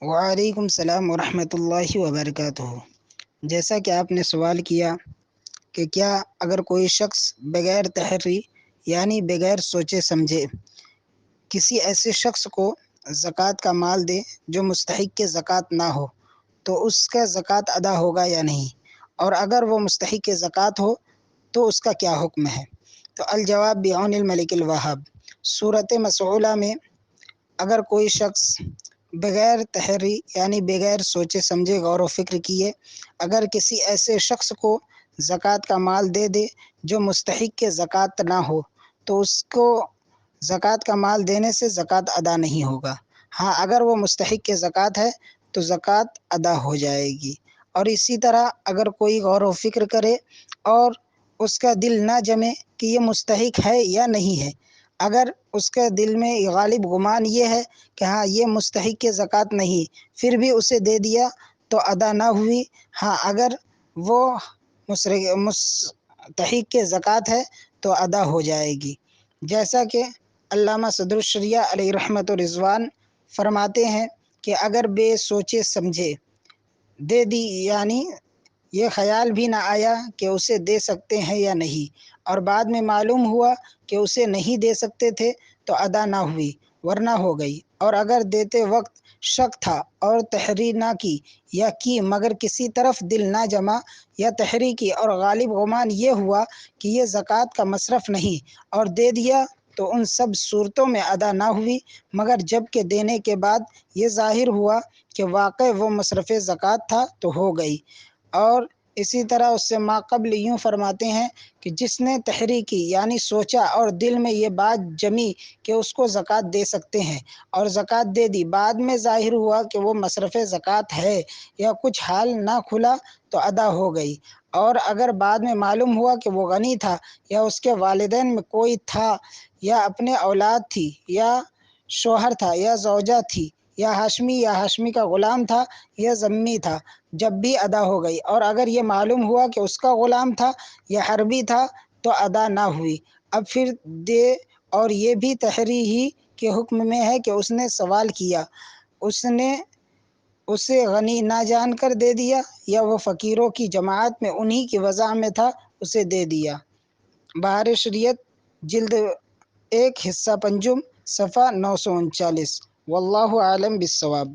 وعلیکم السلام ورحمۃ اللہ وبرکاتہ۔ جیسا کہ آپ نے سوال کیا کہ کیا اگر کوئی شخص بغیر تحری یعنی بغیر سوچے سمجھے کسی ایسے شخص کو زکوٰۃ کا مال دے جو مستحق کے زکوٰۃ نہ ہو تو اس کا زکوٰۃ ادا ہوگا یا نہیں، اور اگر وہ مستحق کے زکوٰۃ ہو تو اس کا کیا حکم ہے؟ تو الجواب بعون الملک الوہاب۔ صورت مسئولہ میں اگر کوئی شخص بغیر تحری یعنی بغیر سوچے سمجھے غور و فکر کیے اگر کسی ایسے شخص کو زکوٰۃ کا مال دے دے جو مستحق کے زکوٰۃ نہ ہو تو اس کو زکوٰۃ کا مال دینے سے زکوٰۃ ادا نہیں ہوگا۔ ہاں، اگر وہ مستحق کے زکوٰۃ ہے تو زکوٰۃ ادا ہو جائے گی۔ اور اسی طرح اگر کوئی غور و فکر کرے اور اس کا دل نہ جمے کہ یہ مستحق ہے یا نہیں ہے، اگر اس کے دل میں غالب گمان یہ ہے کہ ہاں یہ مستحق کے زکوٰۃ نہیں، پھر بھی اسے دے دیا تو ادا نہ ہوئی۔ ہاں، اگر وہ مستحق کے زکوٰۃ ہے تو ادا ہو جائے گی۔ جیسا کہ علامہ صدر الشریعہ علیہ رحمۃ و رضوان فرماتے ہیں کہ اگر بے سوچے سمجھے دے دی، یعنی یہ خیال بھی نہ آیا کہ اسے دے سکتے ہیں یا نہیں، اور بعد میں معلوم ہوا کہ اسے نہیں دے سکتے تھے تو ادا نہ ہوئی ورنہ ہو گئی، اور اگر دیتے وقت شک تھا اور تحری نہ کی یا کی مگر کسی طرف دل نہ جما یا تحری کی اور غالب گمان یہ ہوا کہ یہ زکوٰۃ کا مصرف نہیں اور دے دیا تو ان سب صورتوں میں ادا نہ ہوئی، مگر جب کہ دینے کے بعد یہ ظاہر ہوا کہ واقع وہ مصرف زکوٰۃ تھا تو ہو گئی۔ اور اسی طرح اس سے ماقبل یوں فرماتے ہیں کہ جس نے تحری کی یعنی سوچا اور دل میں یہ بات جمی کہ اس کو زکوٰۃ دے سکتے ہیں اور زکوٰۃ دے دی، بعد میں ظاہر ہوا کہ وہ مصرف زکوٰۃ ہے یا کچھ حال نہ کھلا تو ادا ہو گئی، اور اگر بعد میں معلوم ہوا کہ وہ غنی تھا یا اس کے والدین میں کوئی تھا یا اپنے اولاد تھی یا شوہر تھا یا زوجہ تھی یا ہاشمی کا غلام تھا یا ذمی تھا، جب بھی ادا ہو گئی، اور اگر یہ معلوم ہوا کہ اس کا غلام تھا یا حربی تھا تو ادا نہ ہوئی۔ اب پھر دے، اور یہ بھی تحری ہی کے حکم میں ہے کہ اس نے سوال کیا، اس نے اسے غنی نہ جان کر دے دیا یا وہ فقیروں کی جماعت میں انہی کی وضع میں تھا اسے دے دیا۔ بہار شریعت جلد 1 حصہ پنجم صفحہ 939۔ واللہ عالم بالصواب۔